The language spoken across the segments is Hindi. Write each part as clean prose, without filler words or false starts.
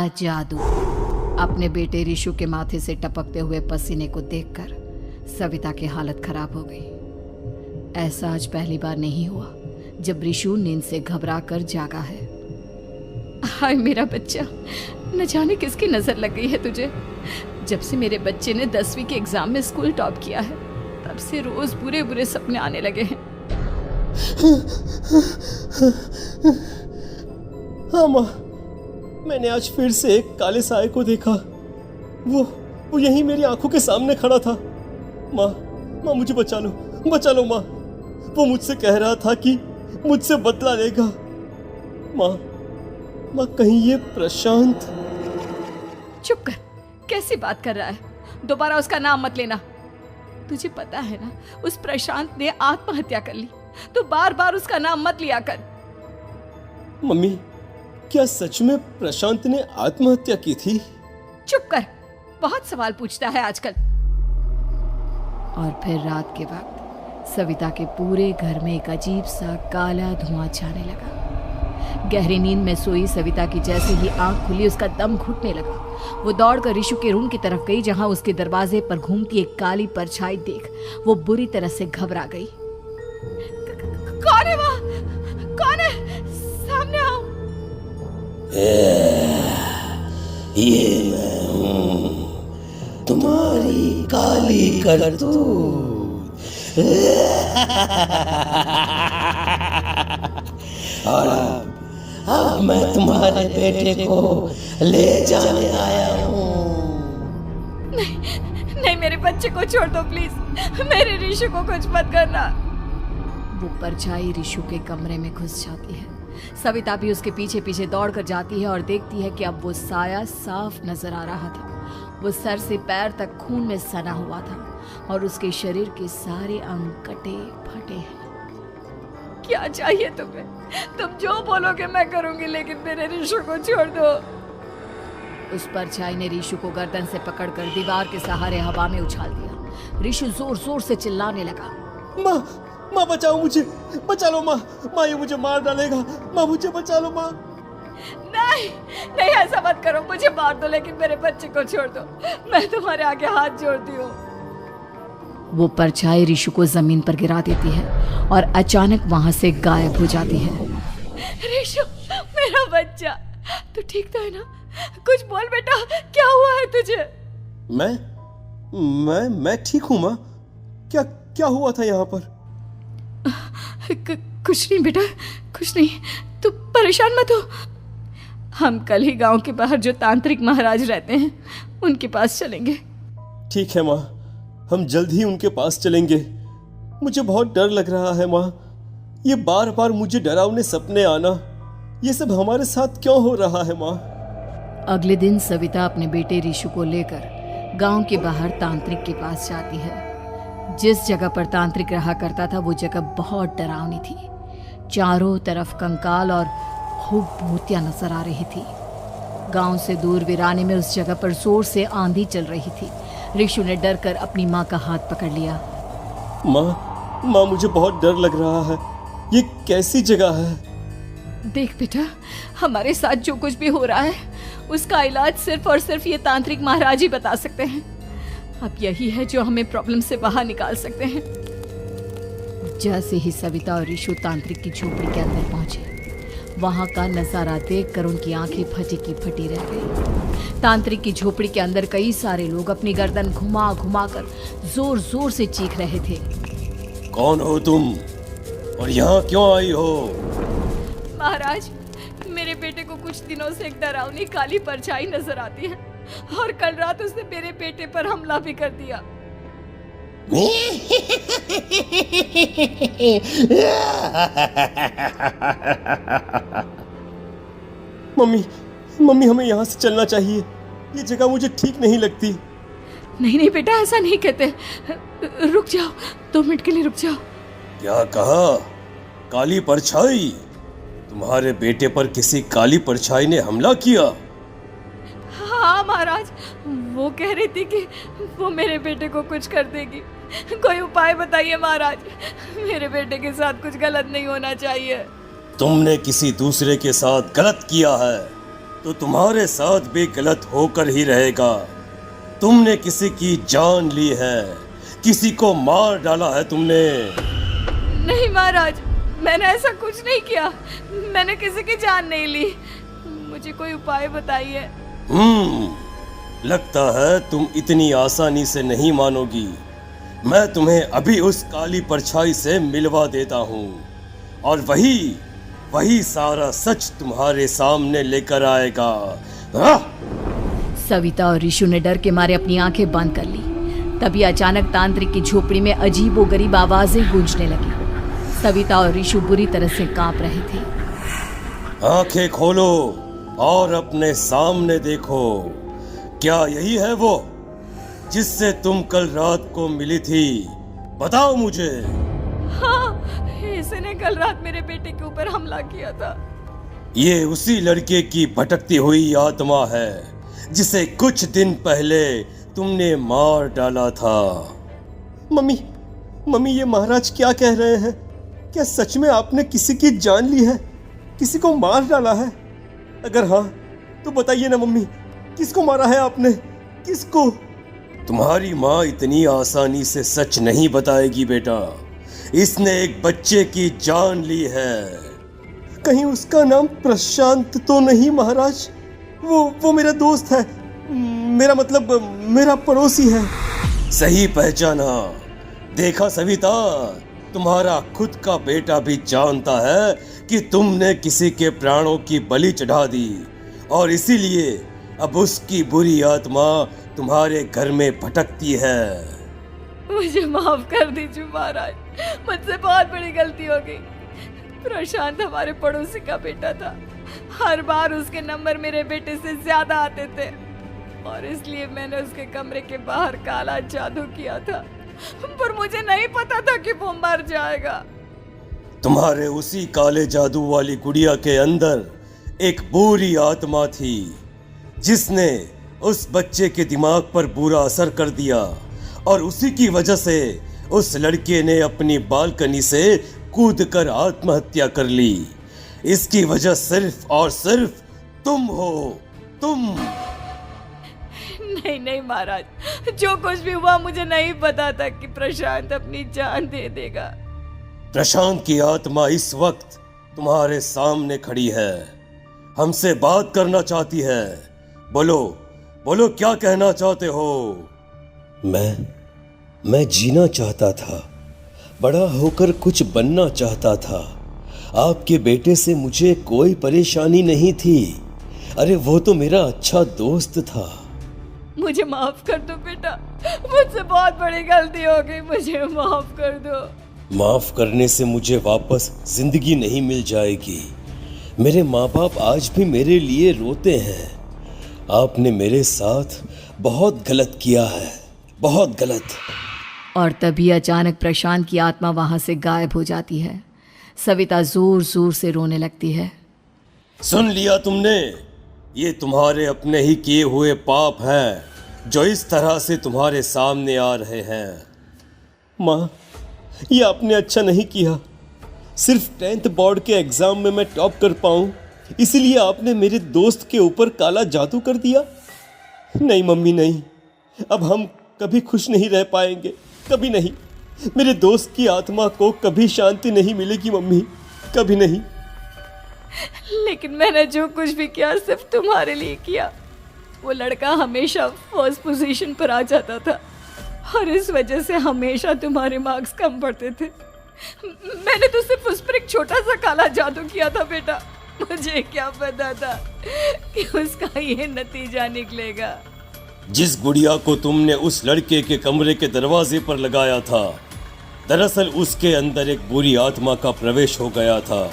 जादू। अपने बेटे रिशु के माथे से टपकते हुए पसीने को देखकर सविता की हालत खराब हो गई। ऐसा आज पहली बार नहीं हुआ जब रिशु नींद से घबरा कर जागा है। हाय मेरा बच्चा, न जाने किसकी नजर लग गई है तुझे। जब से मेरे बच्चे ने 10वीं के एग्जाम में स्कूल टॉप किया है तब से रोज बुरे बुरे सपने आने लगे हैं। हाँ माँ, मैंने आज फिर से एक काले साए को देखा। वो यहीं मेरी आंखों के सामने खड़ा था। माँ मुझे बचा लो माँ। वो मुझसे कह रहा था कि मुझसे बदला लेगा। माँ कहीं ये प्रशांत। चुप कर, कैसी बात कर रहा है? दोबारा उसका नाम मत लेना। तुझे पता है ना, उस प्रशांत ने आत्महत्या कर ली, तो बार बार उसका नाम मत लिया कर। मम्मी, क्या सच में प्रशांत ने आत्महत्या की थी? चुप कर, बहुत सवाल पूछता है आजकल। और फिर रात के वक्त सविता के पूरे घर में एक अजीब सा काला धुआं छाने लगा। गहरी नींद में सोई सविता की जैसे ही आंख खुली उसका दम घुटने लगा। वो दौड़कर रिशु के रूम की तरफ गई जहां उसके दरवाजे पर घूमती एक काली परछाई देख वो बुरी तरह से घबरा गई। कौन है वहाँ? कौन है? सामने आओ। ये मैं हूँ, तुम्हारी काली करतूत। और अब मैं तुम्हारे बेटे को ले जाने आया हूँ। नहीं, मेरे बच्चे को छोड़ दो प्लीज। मेरे रिशु को कुछ मत करना। वो परछाई रिशु के कमरे में घुस जाती है। सविता भी उसके पीछे पीछे दौड़कर जाती है और देखती है कि अब वो साया साफ नजर आ रहा था। वो सर से पैर तक खून में सना हुआ था और उसके शरीर के सारे अंग कटे फटे हैं। क्या चाहिए तुम्हें? तुम जो बोलोगे मैं करूंगी, लेकिन मेरे रिशु को छोड़ दो। उस परछाई ने रिशु को गर्दन से पकड़कर दीवार के सहारे हवा में उछाल दिया। रिशु जोर जोर से चिल्लाने लगा। माँ बचाओ मुझे, बचा लो माँ। ये मुझे मार डालेगा। माँ मुझे बचा लो माँ। नहीं ऐसा मत करो। मुझे मार दो लेकिन मेरे बच्चे को छोड़ दो। मैं तुम्हारे आगे हाथ जोड़ती हूँ। वो परछाई रिशु को जमीन पर गिरा देती है और अचानक वहां से गायब हो जाती है। रिशु, मेरा बच्चा, तू ठीक तो है ना? कुछ बोल बेटा, क्या हुआ है तुझे? मैं ठीक हूँ माँ। क्या हुआ था यहाँ पर? कुछ नहीं बेटा, कुछ नहीं। तू परेशान मत हो। हम कल ही गांव के बाहर जो तांत्रिक महाराज रहते हैं उनके पास चलेंगे। ठीक है माँ, हम जल्द ही उनके पास चलेंगे। मुझे बहुत डर लग रहा है माँ। ये बार बार मुझे डरावने सपने आना, ये सब हमारे साथ क्यों हो रहा है माँ? अगले दिन सविता अपने बेटे रिशु को लेकर गांव के बाहर तांत्रिक के पास जाती है। जिस जगह पर तांत्रिक रहा करता था वो जगह बहुत डरावनी थी। चारों तरफ कंकाल और खूब भूतियां नजर आ रही थी। गांव से दूर वीराने में उस जगह पर जोर से आंधी चल रही थी। रिशु ने डर कर अपनी माँ का हाथ पकड़ लिया। माँ मुझे बहुत डर लग रहा है। ये कैसी जगह है? देख बेटा, हमारे साथ जो कुछ भी हो रहा है उसका इलाज सिर्फ और सिर्फ ये तांत्रिक महाराज ही बता सकते हैं। अब यही है जो हमें प्रॉब्लम से बाहर निकाल सकते हैं। जैसे ही सविता और रिशु तांत्रिक की झोपड़ी के अंदर पहुंचे, वहां का नजारा देखकर उनकी आंखें फटी की फटी रह गई। तांत्रिक की झोपड़ी के अंदर कई सारे लोग अपनी गर्दन घुमा घुमा कर जोर जोर से चीख रहे थे। कौन हो तुम और यहाँ क्यों आई हो? महाराज, मेरे बेटे को कुछ दिनों से एक डरावनी काली परछाई नजर आती है और कल रात उसने मेरे बेटे पर हमला भी कर दिया। मम्मी हमें यहाँ से चलना चाहिए। ये जगह मुझे ठीक नहीं लगती। नहीं बेटा, ऐसा नहीं कहते। रुक जाओ, 2 मिनट के लिए रुक जाओ। क्या कहा? काली परछाई? तुम्हारे बेटे पर किसी काली परछाई ने हमला किया? हाँ महाराज, वो कह रही थी कि वो मेरे बेटे को कुछ कर देगी। कोई उपाय बताइए महाराज, मेरे बेटे के साथ कुछ गलत नहीं होना चाहिए। तुमने किसी दूसरे के साथ गलत किया है। तो तुम्हारे साथ भी गलत होकर ही रहेगा। तुमने किसी की जान ली है, किसी को मार डाला है तुमने। नहीं महाराज, मैंने ऐसा कुछ नहीं किया। मैंने किसी की जान नहीं ली। मुझे कोई उपाय बताइए। लगता है तुम इतनी आसानी से नहीं मानोगी। मैं तुम्हें अभी उस काली परछाई से मिलवा देता हूँ और वही सारा सच तुम्हारे सामने लेकर आएगा। सविता और ऋषु ने डर के मारे अपनी आंखें बंद कर ली। तभी अचानक तांत्रिक की झोपड़ी में अजीबोगरीब आवाजें गूंजने लगी। सविता और ऋषु बुरी तरह से कांप रहे थे। आंखें खोलो और अपने सामने देखो। क्या यही है वो जिससे तुम कल रात को मिली थी? बताओ मुझे। हाँ, इसने कल रात मेरे बेटे के ऊपर हमला किया था। ये उसी लड़के की भटकती हुई आत्मा है जिसे कुछ दिन पहले तुमने मार डाला था। मम्मी, ये महाराज क्या कह रहे हैं? क्या सच में आपने किसी की जान ली है, किसी को मार डाला है? अगर हाँ तो बताइए ना मम्मी, किसको मारा है आपने? किसको? तुम्हारी माँ इतनी आसानी से सच नहीं बताएगी बेटा। इसने एक बच्चे की जान ली है। कहीं उसका नाम प्रशांत तो नहीं महाराज? वो मेरा दोस्त है, मेरा मतलब मेरा पड़ोसी है। सही पहचाना। देखा सविता, तुम्हारा खुद का बेटा भी जानता है कि तुमने किसी के प्राणों की बलि चढ़ा दी और इसीलिए अब उसकी बुरी आत्मा तुम्हारे घर में भटकती है। मुझे माफ कर दीजिए महाराज, मुझसे बहुत बड़ी गलती हो गई। प्रशांत हमारे पड़ोसी का बेटा था। हर बार उसके नंबर मेरे बेटे से ज्यादा आते थे और इसलिए मैंने उसके कमरे के बाहर काला जादू किया था, पर मुझे नहीं पता था कि वो मर जाएगा। तुम्हारे उसी काले जादू वाली गुड़िया के अंदर एक बुरी आत्मा थी जिसने उस बच्चे के दिमाग पर बुरा असर कर दिया और उसी की वजह से उस लड़के ने अपनी बालकनी से कूदकर आत्महत्या कर ली। इसकी वजह सिर्फ और सिर्फ तुम हो, तुम। नहीं महाराज, जो कुछ भी हुआ मुझे नहीं पता था कि प्रशांत अपनी जान दे देगा। प्रशांत की आत्मा इस वक्त तुम्हारे सामने खड़ी है, हमसे बात करना चाहती है। बोलो क्या कहना चाहते हो? मैं जीना चाहता था, बड़ा होकर कुछ बनना चाहता था। आपके बेटे से मुझे कोई परेशानी नहीं थी। अरे वो तो मेरा अच्छा दोस्त था। मुझे माफ कर दो बेटा, मुझसे बहुत बड़ी गलती हो गई, मुझे माफ कर दो। माफ करने से मुझे वापस जिंदगी नहीं मिल जाएगी। मेरे माँ बाप आज भी मेरे लिए रोते हैं। आपने मेरे साथ बहुत गलत किया है, बहुत गलत। और तभी अचानक प्रशांत की आत्मा वहां से गायब हो जाती है। सविता जोर जोर से रोने लगती है। सुन लिया तुमने? ये तुम्हारे अपने ही किए हुए पाप हैं जो इस तरह से तुम्हारे सामने आ रहे हैं। माँ, ये आपने अच्छा नहीं किया। सिर्फ 10th बोर्ड के एग्जाम में मैं टॉप कर पाऊँ इसीलिए आपने मेरे दोस्त के ऊपर काला जादू कर दिया। नहीं मम्मी, नहीं, अब हम कभी खुश नहीं रह पाएंगे, कभी नहीं। मेरे दोस्त की आत्मा को कभी शांति नहीं मिलेगी मम्मी, कभी नहीं। लेकिन मैंने जो कुछ भी किया सिर्फ तुम्हारे लिए किया। वो लड़का हमेशा फर्स्ट पोजीशन पर आ जाता था और इस वजह से हमेशा तुम्हारे मार्क्स कम पड़ते थे। मैंने तो सिर्फ उस पर एक छोटा सा काला जादू किया था बेटा। मुझे क्या पता था कि उसका ये नतीजा निकलेगा। जिस गुड़िया को तुमने उस लड़के के कमरे के दरवाजे पर लगाया था, दरअसल उसके अंदर एक बुरी आत्मा का प्रवेश हो गया था,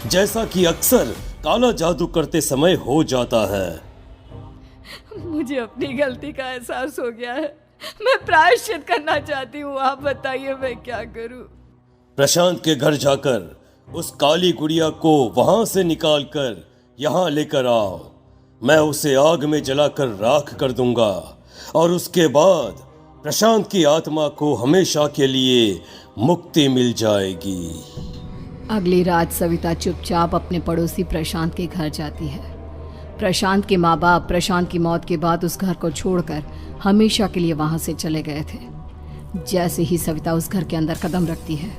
जैसा कि अक्सर काला जादू करते समय हो जाता है। मुझे अपनी गलती का एहसास हो गया है। मैं प्रायश्चित करना चाहती हूँ, आप बताइए मैं क्या करूँ? प्रशांत के घर जाकर उस काली गुड़िया को वहां से निकालकर यहाँ लेकर आओ। मैं उसे आग में जलाकर राख कर दूंगा और उसके बाद प्रशांत की आत्मा को हमेशा के लिए मुक्ति मिल जाएगी। अगली रात सविता चुपचाप अपने पड़ोसी प्रशांत के घर जाती है। प्रशांत के माँ बाप प्रशांत की मौत के बाद उस घर को छोड़कर हमेशा के लिए वहां से चले गए थे। जैसे ही सविता उस घर के अंदर कदम रखती है,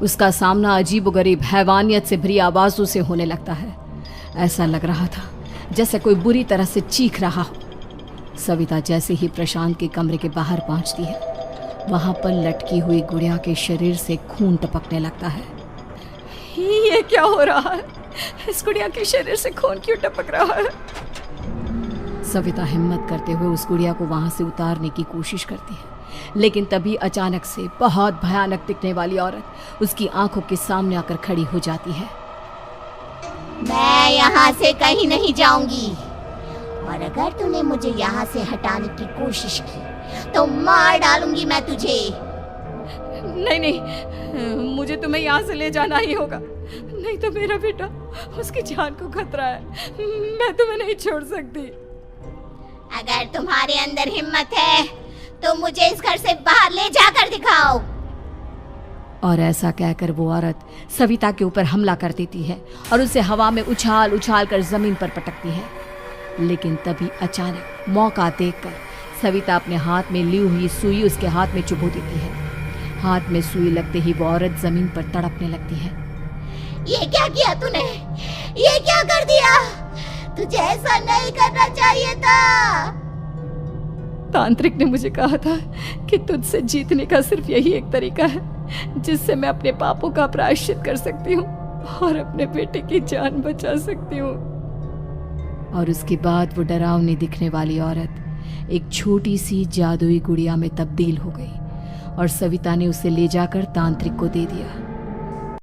उसका सामना अजीबोगरीब हैवानियत से भरी आवाजों से होने लगता है। ऐसा लग रहा था जैसे कोई बुरी तरह से चीख रहा हो। सविता जैसे ही प्रशांत के कमरे के बाहर पहुंचती है, वहां पर लटकी हुई गुड़िया के शरीर से खून टपकने लगता है। ये क्या हो रहा है? इस गुड़िया के शरीर से खून क्यों टपक रहा है? सविता हिम्मत करते हुए उस गुड़िया को वहां से उतारने की कोशिश करती है, लेकिन तभी अचानक से बहुत भयानक दिखने वाली औरत उसकी आंखों के सामने आकर खड़ी हो जाती है। मैं यहाँ से कहीं नहीं जाऊंगी, और अगर तूने मुझे यहाँ से हटाने की कोशिश की तो मार डालूंगी मैं तुझे। नहीं नहीं, मुझे तुम्हें यहाँ से ले जाना ही होगा, नहीं तो मेरा बेटा, उसकी जान को खतरा है। मैं तुम्हें नहीं छोड़ सकती। अगर तुम्हारे अंदर हिम्मत है तो मुझे इस घर से बाहर ले जाकर दिखाओ। और ऐसा कहकर वो औरत सविता के ऊपर हमला कर देती है और उसे हवा में उछाल उछाल कर जमीन पर पटकती है। लेकिन तभी अचानक मौका देखकर सविता अपने हाथ में ली हुई सुई उसके हाथ में चुभो देती है। हाथ में सुई लगते ही वो औरत जमीन पर तड़पने लगती है। ये क्या किया तूने? ये क्या कर दिया? तुझे ऐसा नहीं करना चाहिए था। तांत्रिक ने मुझे कहा था कि तुझसे जीतने का सिर्फ यही एक तरीका है जिससे मैं अपने पापों का प्रायश्चित कर सकती हूँ और अपने बेटे की जान बचा सकती हूँ। और उसके बाद वो डरावनी दिखने वाली औरत एक छोटी सी जादुई गुड़िया में तब्दील हो गई और सविता ने उसे ले जाकर तांत्रिक को दे दिया।